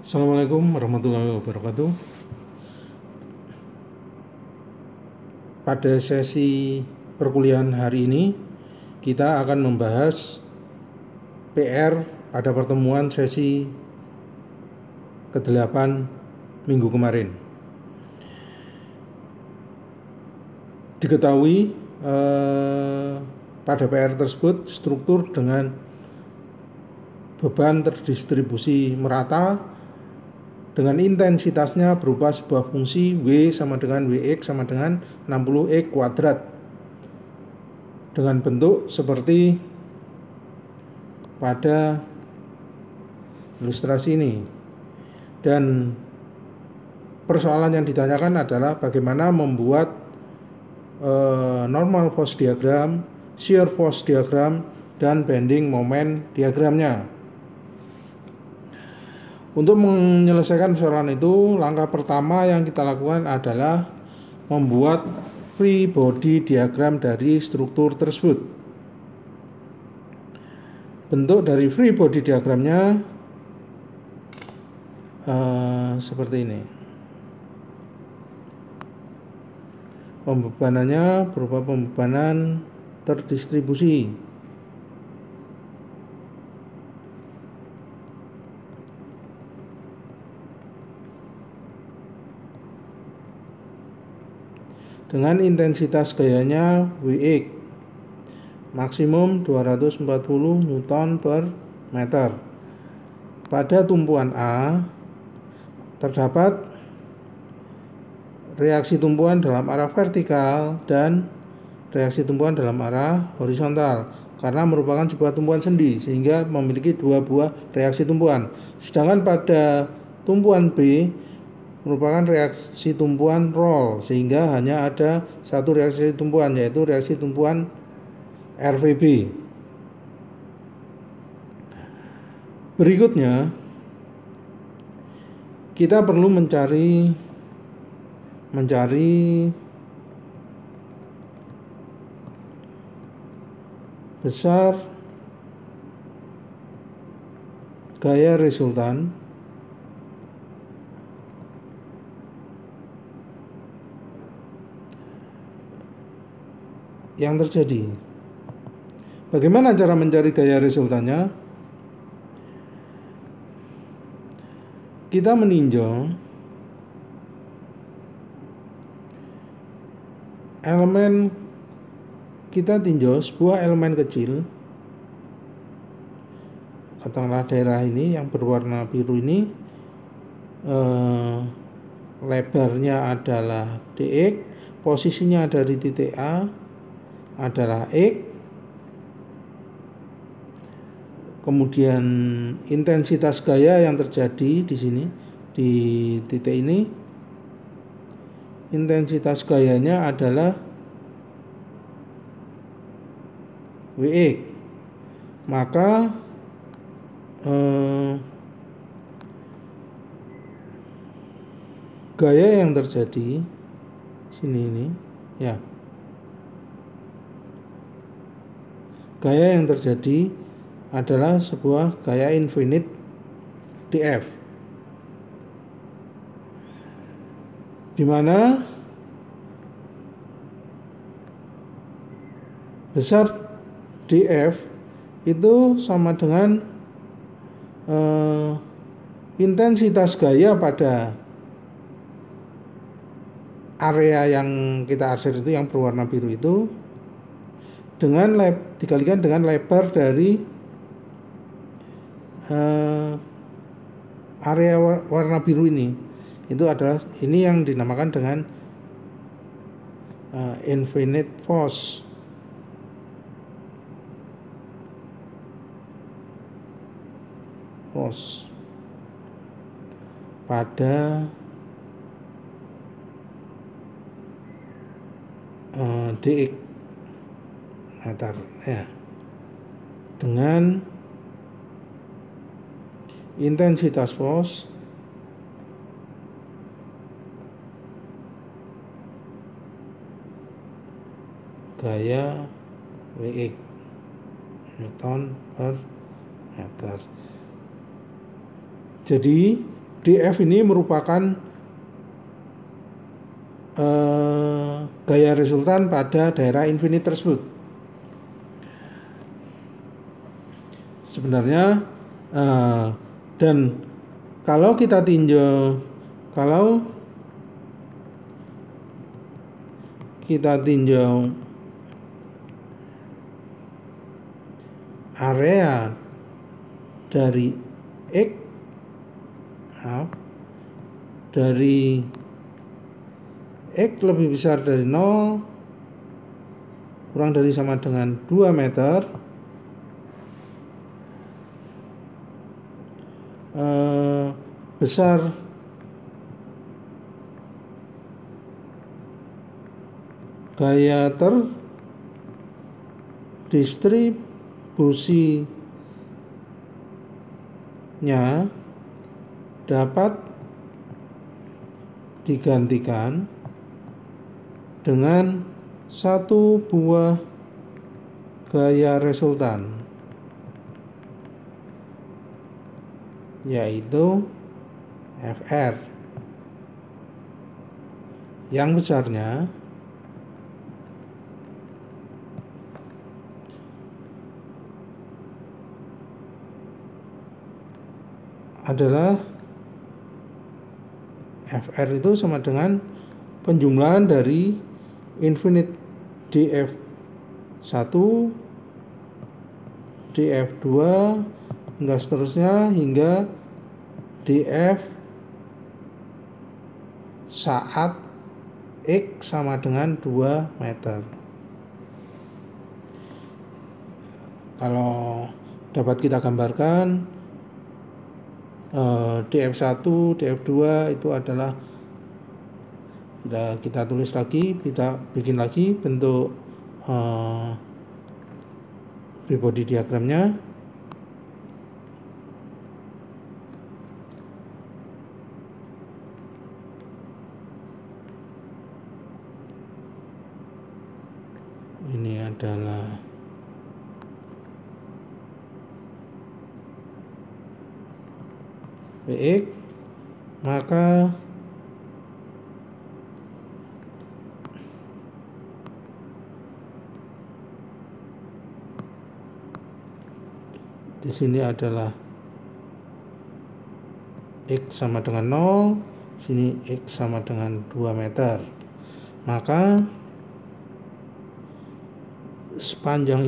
Assalamualaikum warahmatullahi wabarakatuh. Pada sesi perkuliahan hari ini kita akan membahas PR pada pertemuan sesi ke-8 minggu kemarin. Diketahui pada PR tersebut struktur dengan beban terdistribusi merata dengan intensitasnya berupa sebuah fungsi W sama dengan Wx sama dengan 60E kuadrat dengan bentuk seperti pada ilustrasi ini. Dan persoalan yang ditanyakan adalah bagaimana membuat normal force diagram, shear force diagram, dan bending moment diagramnya. Untuk menyelesaikan persoalan itu, langkah pertama yang kita lakukan adalah membuat free body diagram dari struktur tersebut. Bentuk dari free body diagramnya seperti ini. Pembebanannya berupa pembebanan terdistribusi. Dengan intensitas gayanya Wx maksimum 240 Newton per meter. Pada tumpuan A terdapat reaksi tumpuan dalam arah vertikal dan reaksi tumpuan dalam arah horizontal karena merupakan sebuah tumpuan sendi sehingga memiliki dua buah reaksi tumpuan. Sedangkan pada tumpuan B merupakan reaksi tumpuan roll sehingga hanya ada satu reaksi tumpuan, yaitu reaksi tumpuan RVB. Berikutnya kita perlu mencari besar gaya resultan yang terjadi. Bagaimana cara mencari gaya resultannya? Kita meninjau elemen, kita tinjau sebuah elemen kecil, katakanlah daerah ini yang berwarna biru ini, lebarnya adalah dx, posisinya dari titik A adalah X, kemudian intensitas gaya yang terjadi di sini di titik ini, intensitas gayanya adalah Wx, maka gaya yang terjadi sini ini ya, gaya yang terjadi adalah sebuah gaya infinite df, di mana besar df itu sama dengan intensitas gaya pada area yang kita arsir itu yang berwarna biru itu dengan dikalikan dengan lebar dari area warna biru ini. Itu adalah ini yang dinamakan dengan infinite force. Pada dx meter ya, dengan intensitas force gaya Wx Newton per meter. Jadi df ini merupakan gaya resultan pada daerah infinite tersebut. Sebenarnya dan kalau kita tinjau area dari X lebih besar dari 0 kurang dari sama dengan 2 meter, besar gaya terdistribusinya dapat digantikan dengan satu buah gaya resultan, yaitu Fr, yang besarnya adalah Fr itu sama dengan penjumlahan dari infinite df1, df2 hingga seterusnya hingga df saat X sama dengan 2 meter. Kalau dapat kita gambarkan, df1, df2 itu adalah, kita tulis lagi, kita bikin lagi bentuk free body diagramnya. Ini adalah Vx, maka di sini adalah X sama dengan 0, sini X sama dengan 2 meter. Maka sepanjang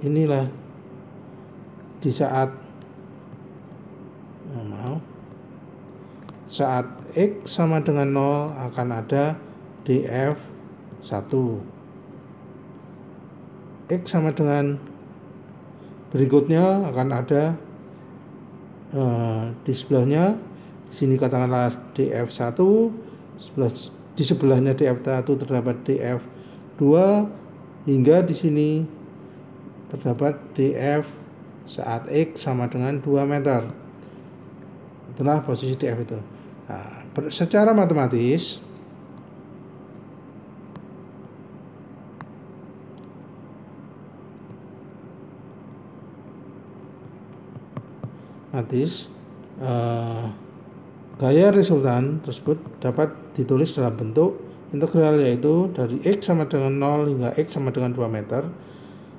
inilah di saat X sama dengan 0 akan ada df1. X sama dengan berikutnya akan ada di sebelahnya, di sini katakanlah df1, di sebelahnya df1 terdapat df2 hingga di sini terdapat df saat X sama dengan 2 meter. Itulah posisi df itu. Nah, secara matematis gaya resultan tersebut dapat ditulis dalam bentuk integral, yaitu dari X sama dengan 0 hingga X sama dengan 2 meter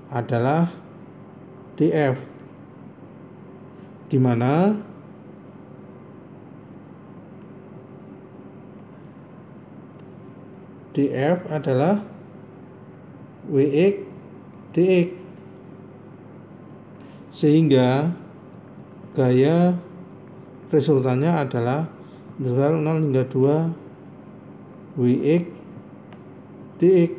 adalah df, di mana df adalah Vx dx, sehingga gaya resultannya adalah integral 0 hingga 2 Vx dx.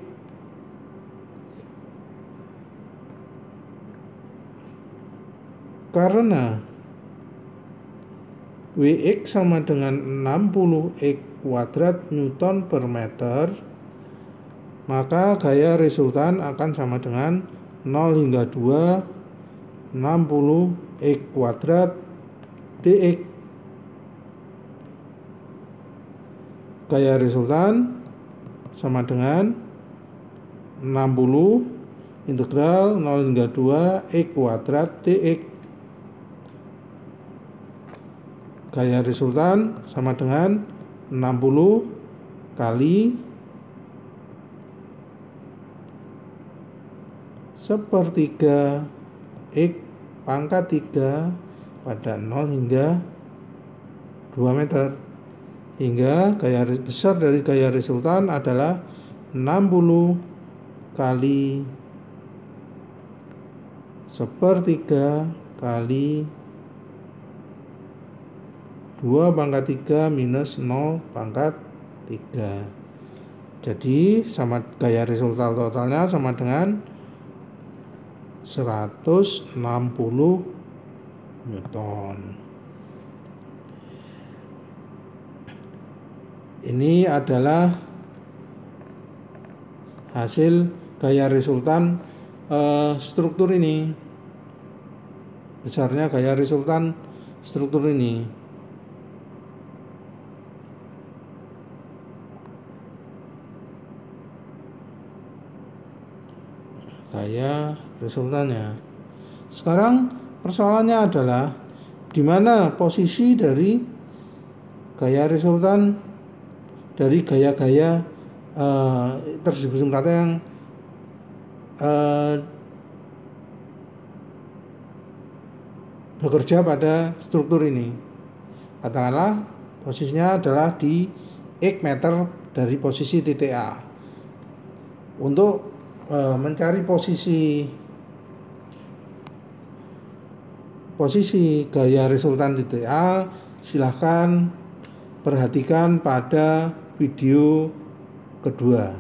Karena Vx sama dengan 60 X kuadrat Newton per meter, maka gaya resultan akan sama dengan 0 hingga 2 60 X kuadrat dx. Gaya resultan sama dengan 60 integral 0 hingga 2 X kuadrat dx. gaya resultan sama dengan 60 kali sepertiga X pangkat 3 pada 0 hingga 2 meter. Hingga gaya besar dari gaya resultan adalah 60 kali sepertiga kali 2 pangkat 3 minus 0 pangkat 3. Jadi sama gaya resultan totalnya sama dengan 160 Newton. Ini adalah hasil gaya resultan struktur ini. Besarnya gaya resultan struktur ini. Gaya resultannya. Sekarang persoalannya adalah di mana posisi dari gaya resultan dari gaya-gaya terdistribusi merata yang bekerja pada struktur ini. Katakanlah posisinya adalah di X meter dari posisi titik A. Untuk mencari posisi gaya resultan titik A, silahkan perhatikan pada video kedua.